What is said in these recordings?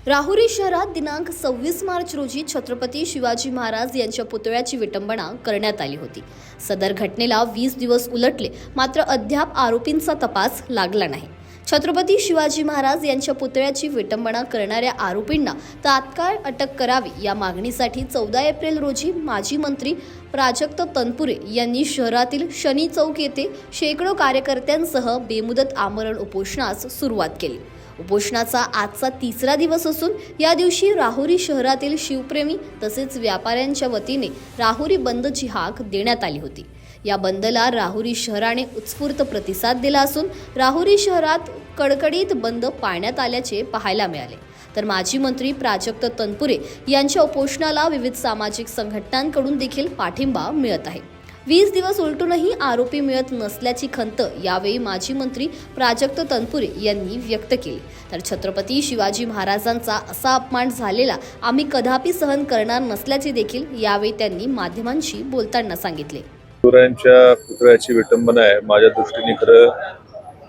राहुरी शहरात दिनांक 26 मार्च रोजी छत्रपती शिवाजी महाराज यांच्या पुतळ्याची विटंबना करण्यात आली होती। सदर घटनेला 20 दिवस उलटले, मात्र अद्याप आरोपींचा तपास लागला नाही। छत्रपती शिवाजी महाराज यांच्या पुतळ्याची विटंबना करणाऱ्या आरोपींना तात्काळ अटक करावी या मागणीसाठी 14 एप्रिल रोजी माजी मंत्री प्राजक्त तनपुरे यांनी शहरातील शनी चौक येथे शेकडो कार्यकर्त्यांसह बेमुदत आमरण उपोषणास सुरुवात केली। उपोषणाचा आजचा तिसरा दिवस असून या दिवशी राहुरी शहरातील शिवप्रेमी तसेच व्यापाऱ्यांच्या वतीने राहुरी बंदची हाक देण्यात आली होती। या बंदला राहुरी शहराने उत्स्फूर्त प्रतिसाद दिला असून राहुरी शहरात कडकडीत बंद पाळण्यात आल्याचे पाहायला मिळाले। तर माजी मंत्री प्राजक्त तनपुरे यांच्या उपोषणाला विविध सामाजिक संघटनांकडून देखील पाठिंबा मिळत आहे। 20 दिवस उलटूनही आरोपी मिळत नसल्याची खंत यावेळी माजी मंत्री प्राजक्त तनपुरे यांनी व्यक्त केली। तर छत्रपती शिवाजी महाराजांचा असा अपमान झालेला आम्ही कदापि सहन करणार नसल्याचे देखील यावेळी त्यांनी माध्यमांशी बोलताना सांगितले। शिवरायांच्या पुतळ्याची विटंबना आहे। माझ्या दृष्टीने खरं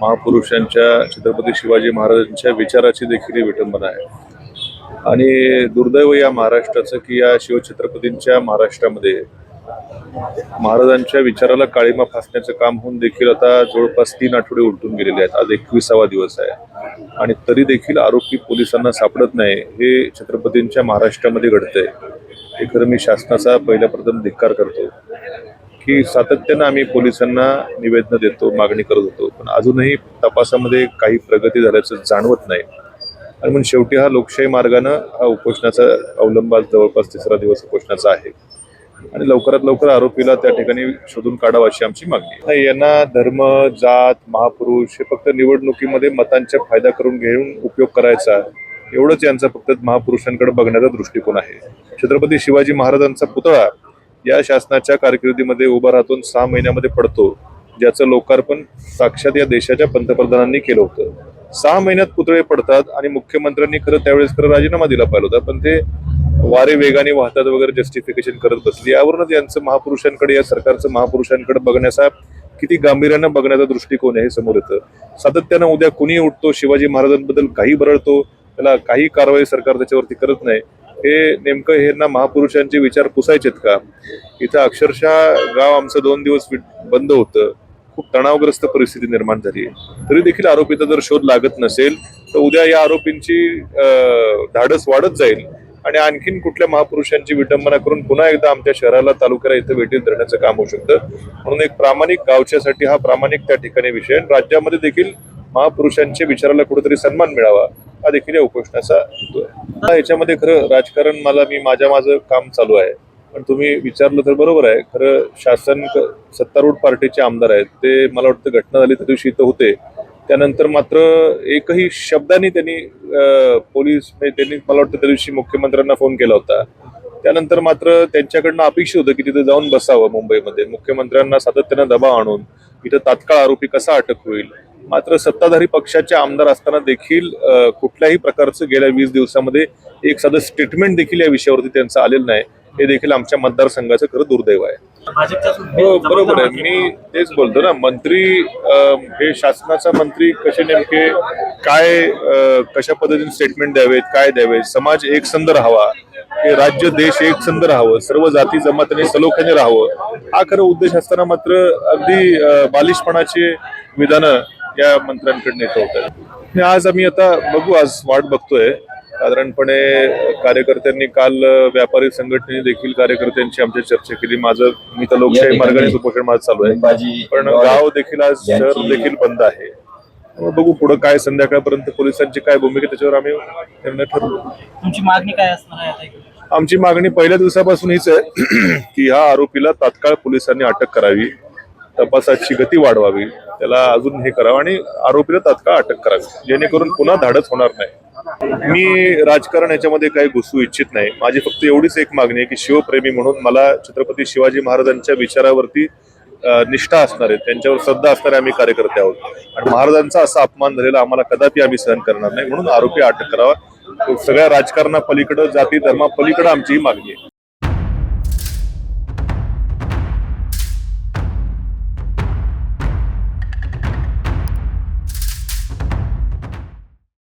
महापुरुषांच्या छत्रपती शिवाजी महाराजांच्या विचाराची देखील विटंबना आहे आणि दुर्दैव या महाराष्ट्राचं की या शिवछत्रपतींच्या महाराष्ट्रामध्ये महाराजांच्या विचाराला काळीमा फासण्याचं काम होऊन देखील आता जवळपास 3 आठवडे उलटून गेलेले आहेत। आज 21वा दिवस आहे आणि तरी देखील आरोपी पोलिसांना सापडत नाही। हे छत्रपतींच्या महाराष्ट्रामध्ये घडतंय। हे खरं मी शासनाचा पहिल्या प्रथम धिक्कार करतो की सातत्यानं आम्ही पोलिसांना निवेदन देतो, मागणी करत होतो, पण अजूनही तपासामध्ये काही प्रगती झाल्याचं जाणवत नाही। आणि म्हणून शेवटी हा लोकशाही मार्गानं हा उपोषणाचा अवलंब जवळपास तिसरा दिवस उपोषणाचा आहे आणि लवकरात लवकर आरोपीला त्या ठिकाणी शोधून काढावा अशी आमची मागणी आहे। यांना धर्म, जात, महापुरुष हे फक्त निवडणुकीमध्ये मतांचा फायदा करून घेऊन उपयोग करायचा, एवढंच यांचा फक्त महापुरुषांकडे बघण्याचा दृष्टिकोन आहे। छत्रपती शिवाजी महाराजांचा पुतळा या शासनाच्या कारकिर्दीमध्ये उभा राहून 6 महिन्यामध्ये पडतो, ज्याचं लोकार्पण साक्षात या देशाच्या पंतप्रधानांनी केलं होतं। 6 महिन्यात पुतळे पडतात आणि मुख्यमंत्र्यांनी त्यावेळेस राजीनामा दिला पाहिजे होता, पण ते वारे वेगाने वाहतात वगैरे जस्टिफिकेशन करत बसली। यावरूनच यांचं महापुरुषांकडे, या सरकारचं महापुरुषांकडे बघण्याचा किती गांभीर्यानं बघण्याचा दृष्टिकोन आहे हे समोर येतं। सातत्यानं उद्या कुणी उठतो, शिवाजी महाराजांबद्दल काही बरळतो, त्याला काही कारवाई सरकार त्याच्यावरती करत नाही। हे नेमकं हे ना महापुरुषांचे विचार पुसायचेत का? इथं अक्षरशः गाव आमचं 2 दिवस बंद होतं, खूप तणावग्रस्त परिस्थिती निर्माण झाली आहे। तरी देखील आरोपीचा जर शोध लागत नसेल तर उद्या या आरोपींची धाडस वाढत जाईल आणि आणखीन कुठल्या महापुरुषांची विटंबना करून पुन्हा एकदा आमच्या शहराला, तालुक्याला इथं वेठीत धरण्याचं काम होऊ शकतं। म्हणून एक प्रामाणिक गावच्यासाठी हा प्रामाणिक त्या ठिकाणी विषय, राज्यामध्ये देखील महापुरुषांच्या विचाराला कुठेतरी सन्मान मिळावा हा देखील या उपोषणाचा हेतू आहे। याच्यामध्ये खरं राजकारण माझं काम चालू आहे, पण तुम्ही विचारलं तर बरोबर आहे। खरं शासन सत्तारूढ पार्टीचे आमदार आहेत, ते मला वाटतं घटना झाली त्या दिवशी इथं होते, त्यानंतर मात्र एकही शब्दाने त्यांनी त्यांनी मला वाटतं त्या दिवशी मुख्यमंत्र्यांना फोन केला होता। त्यानंतर मात्र त्यांच्याकडनं अपेक्षित होतं की तिथे जाऊन बसावं मुंबईमध्ये, मुख्यमंत्र्यांना सातत्यानं दबाव आणून इथं तात्काळ आरोपी कसा अटक होईल। मात्र सत्ताधारी पक्षाचे आमदार असताना देखील कुठल्याही प्रकारचं गेल्या 20 दिवसामध्ये एक साधं स्टेटमेंट देखील या विषयावरती त्यांचं आलेलं नाही। हे देखील आमच्या मतदारसंघाचं खरं दुर्दैव आहे। हो बरोबर आहे, मी तेच बोलतो ना, मंत्री हे शासनाचा मंत्री कसे नेमके काय कशा पद्धतीने स्टेटमेंट द्यावेत, काय द्यावेत, समाज एकसंध राहावा, हे राज्य देश एकसंध राहावं, सर्व जाती जमातीने सलोख्याने राहावं, हा खरं उद्देश असताना मात्र अगदी बालिशपणाची विधानं या मंत्र्यांकडे येत होतात। आज आम्ही आता बघू, आज वाट बघतोय साधारणपणे। कार्यकर्त्यांनी काल व्यापारी संघटनेने देखील कार्यकर्त्यांची आमच्या चर्चा केली। मी तर लोकशाही मार्गाने उपोषण माझं चालू आहे, पण गाव देखील आज शहर देखील बंद आहे। बघू पुढे काय, संध्याकाळपर्यंत पोलिसांची काय भूमिका त्याच्यावर आम्ही निर्णय ठरवू। तुमची मागणी काय असणार आहे? आमची मागणी पहिल्या दिवसापासून हीच आहे की ह्या आरोपीला तात्काळ पोलिसांनी अटक करावी, तपासाची गती वाढवावी, त्याला अजून हे करावं आणि आरोपीला तात्काळ अटक करावी, जेणेकरून पुन्हा धाडस होणार नाही। मी राजकारण याच्यामध्ये काही घुसू इच्छित नाही। माझी फक्त एवढीच एक मागणी आहे की शिवप्रेमी म्हणून मला छत्रपती शिवाजी महाराजांच्या विचारावरती निष्ठा असणारे, त्यांच्यावर श्रद्धा असणारे आम्ही कार्यकर्ते आहोत आणि महाराजांचा असा अपमान झालेला आम्हाला कदापि आम्ही सहन करणार नाही। म्हणून आरोपी अटक करावा, सगळ्या राजकारणा पलीकडे, जाती धर्मा पलीकडे आमची ही मागणी आहे।